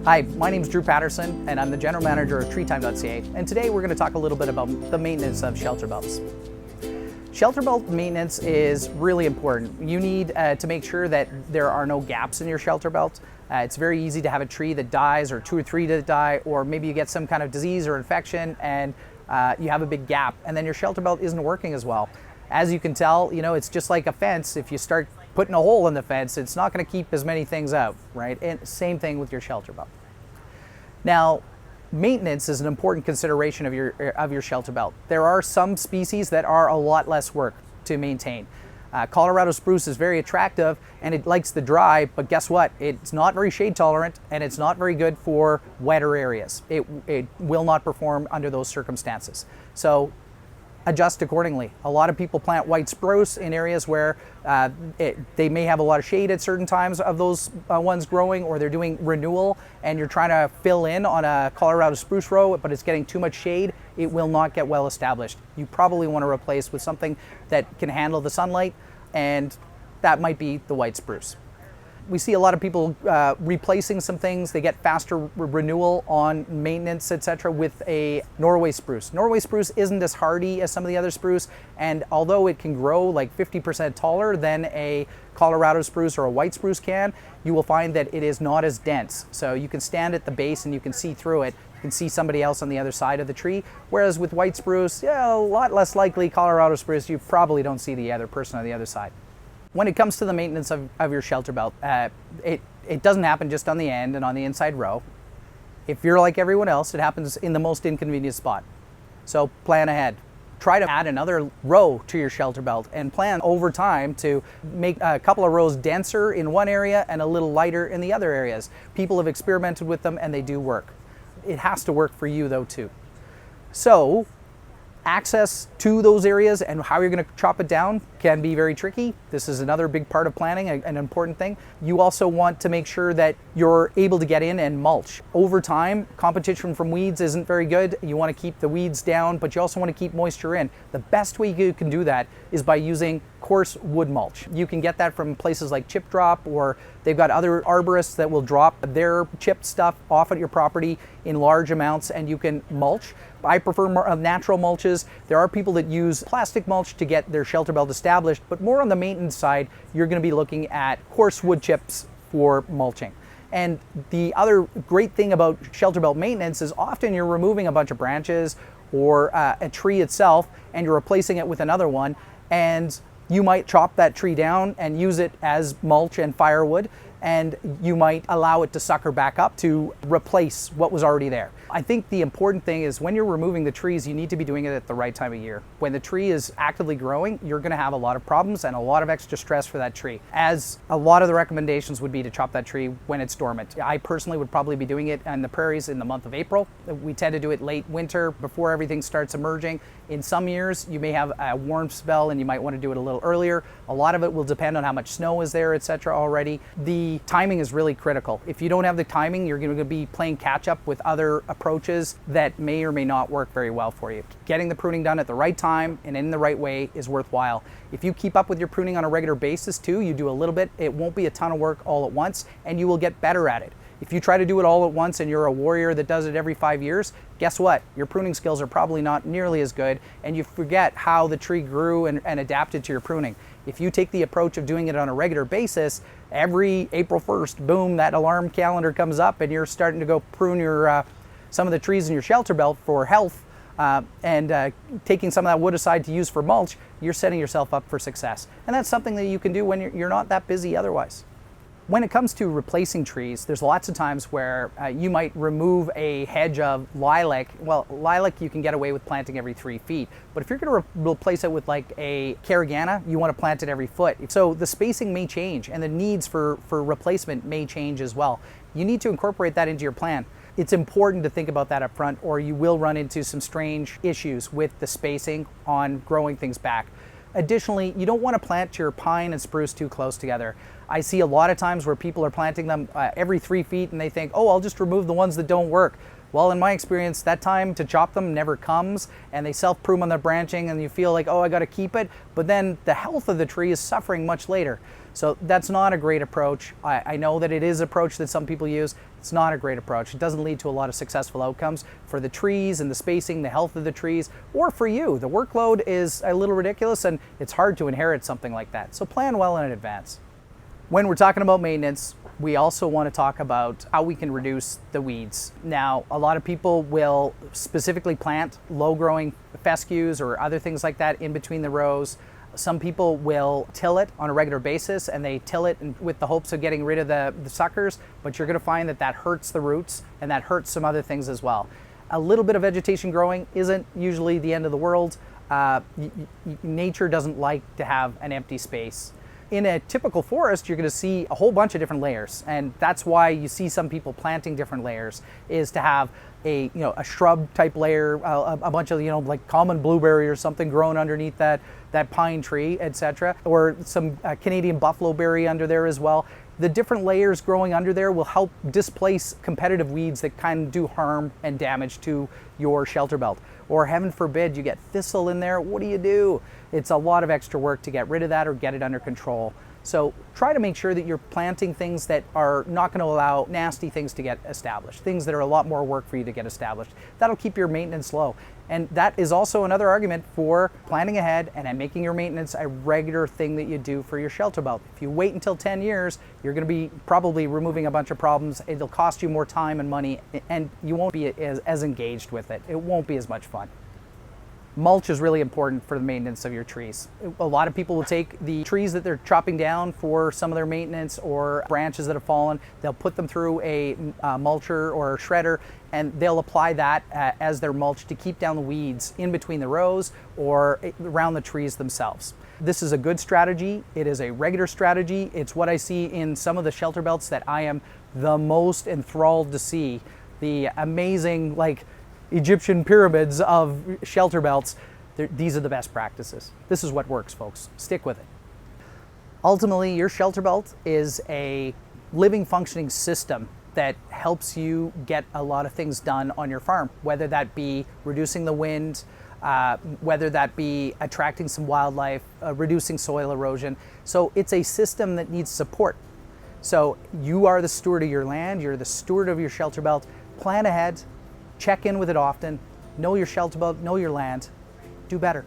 Hi, my name is Drew Patterson and I'm the General Manager of Treetime.ca, and today we're going to talk a little bit about the maintenance of shelter belts. Shelter belt maintenance is really important. You need to make sure that there are no gaps in your shelter belt. It's very easy to have a tree that dies, or two or three that die, or maybe you get some kind of disease or infection and you have a big gap and then your shelter belt isn't working as well. As you can tell, it's just like a fence. If you start putting a hole in the fence, it's not going to keep as many things out, right? And same thing with your shelter belt. Now, maintenance is an important consideration of your shelter belt. There are some species that are a lot less work to maintain. Colorado spruce is very attractive and it likes the dry, but guess what? It's not very shade tolerant and it's not very good for wetter areas. It will not perform under those circumstances. So adjust accordingly. A lot of people plant white spruce in areas where they may have a lot of shade at certain times of those ones growing, or they're doing renewal and you're trying to fill in on a Colorado spruce row, but it's getting too much shade. It will not get well established. You probably want to replace with something that can handle the sunlight, and that might be the white spruce. We see a lot of people replacing some things. They get faster renewal on maintenance, etc., with a Norway spruce. Norway spruce isn't as hardy as some of the other spruce, and although it can grow like 50% taller than a Colorado spruce or a white spruce can, you will find that it is not as dense. So you can stand at the base and you can see through it. You can see somebody else on the other side of the tree. Whereas with white spruce, a lot less likely. Colorado spruce, you probably don't see the other person on the other side. When it comes to the maintenance of your shelter belt, it doesn't happen just on the end and on the inside row. If you're like everyone else, it happens in the most inconvenient spot. So plan ahead. Try to add another row to your shelter belt and plan over time to make a couple of rows denser in one area and a little lighter in the other areas. People have experimented with them and they do work. It has to work for you though too. So access to those areas and how you're going to chop it down can be very tricky. This is another big part of planning, an important thing. You also want to make sure that you're able to get in and mulch. Over time, competition from weeds isn't very good. You want to keep the weeds down, but you also want to keep moisture in. The best way you can do that is by using coarse wood mulch. You can get that from places like Chip Drop, or they've got other arborists that will drop their chipped stuff off at your property in large amounts and you can mulch. I prefer more natural mulches. There are people that use plastic mulch to get their shelter belt established, but more on the maintenance side, you're going to be looking at coarse wood chips for mulching. And the other great thing about shelter belt maintenance is often you're removing a bunch of branches or a tree itself and you're replacing it with another one, and you might chop that tree down and use it as mulch and firewood, and you might allow it to sucker back up to replace what was already there. I think the important thing is when you're removing the trees, you need to be doing it at the right time of year. When the tree is actively growing, you're going to have a lot of problems and a lot of extra stress for that tree, as a lot of the recommendations would be to chop that tree when it's dormant. I personally would probably be doing it on the prairies in the month of April. We tend to do it late winter before everything starts emerging. In some years, you may have a warm spell and you might want to do it a little earlier. A lot of it will depend on how much snow is there, etc. already. The timing is really critical. If you don't have the timing, you're going to be playing catch up with other approaches that may or may not work very well for you. Getting the pruning done at the right time and in the right way is worthwhile. If you keep up with your pruning on a regular basis too, you do a little bit, it won't be a ton of work all at once and you will get better at it. If you try to do it all at once and you're a warrior that does it every 5 years, guess what? Your pruning skills are probably not nearly as good and you forget how the tree grew and adapted to your pruning. If you take the approach of doing it on a regular basis, every April 1st, boom, that alarm calendar comes up and you're starting to go prune your some of the trees in your shelter belt for health and taking some of that wood aside to use for mulch, you're setting yourself up for success. And that's something that you can do when you're not that busy otherwise. When it comes to replacing trees, there's lots of times where you might remove a hedge of lilac. Well, lilac you can get away with planting every 3 feet, but if you're going to replace it with like a carragana, you want to plant it every foot. So the spacing may change and the needs for replacement may change as well. You need to incorporate that into your plan. It's important to think about that up front or you will run into some strange issues with the spacing on growing things back. Additionally, you don't want to plant your pine and spruce too close together. I see a lot of times where people are planting them every 3 feet and they think, oh, I'll just remove the ones that don't work. Well, in my experience, that time to chop them never comes and they self-prune on their branching and you feel like, oh, I got to keep it. But then the health of the tree is suffering much later. So that's not a great approach. I know that it is an approach that some people use. It's not a great approach. It doesn't lead to a lot of successful outcomes for the trees and the spacing, the health of the trees, or for you. The workload is a little ridiculous and it's hard to inherit something like that. So plan well in advance. When we're talking about maintenance, we also want to talk about how we can reduce the weeds. Now, a lot of people will specifically plant low-growing fescues or other things like that in between the rows. Some people will till it on a regular basis, and they till it with the hopes of getting rid of the suckers, but you're going to find that that hurts the roots and that hurts some other things as well. A little bit of vegetation growing isn't usually the end of the world. Nature doesn't like to have an empty space. In a typical forest, you're going to see a whole bunch of different layers, and that's why you see some people planting different layers, is to have a shrub type layer, a bunch of like common blueberry or something growing underneath that pine tree, etc., or some Canadian buffalo berry under there as well. The different layers growing under there will help displace competitive weeds that kind of do harm and damage to your shelter belt. Or heaven forbid you get thistle in there, what do? It's a lot of extra work to get rid of that or get it under control. So try to make sure that you're planting things that are not going to allow nasty things to get established, things that are a lot more work for you to get established. That'll keep your maintenance low. And that is also another argument for planning ahead and making your maintenance a regular thing that you do for your shelter belt. If you wait until 10 years, you're going to be probably removing a bunch of problems. It'll cost you more time and money, and you won't be as engaged with it. It won't be as much fun. Mulch is really important for the maintenance of your trees. A lot of people will take the trees that they're chopping down for some of their maintenance or branches that have fallen, they'll put them through a mulcher or a shredder, and they'll apply that as their mulch to keep down the weeds in between the rows or around the trees themselves. This is a good strategy. It is a regular strategy. It's what I see in some of the shelter belts that I am the most enthralled to see. The amazing, Egyptian pyramids of shelter belts. These are the best practices. This is what works, folks. Stick with it. Ultimately, your shelter belt is a living, functioning system that helps you get a lot of things done on your farm, whether that be reducing the wind, whether that be attracting some wildlife, reducing soil erosion. So it's a system that needs support. So you are the steward of your land, you're the steward of your shelter belt. Plan ahead. Check in with it often, know your shelter belt, know your land, do better.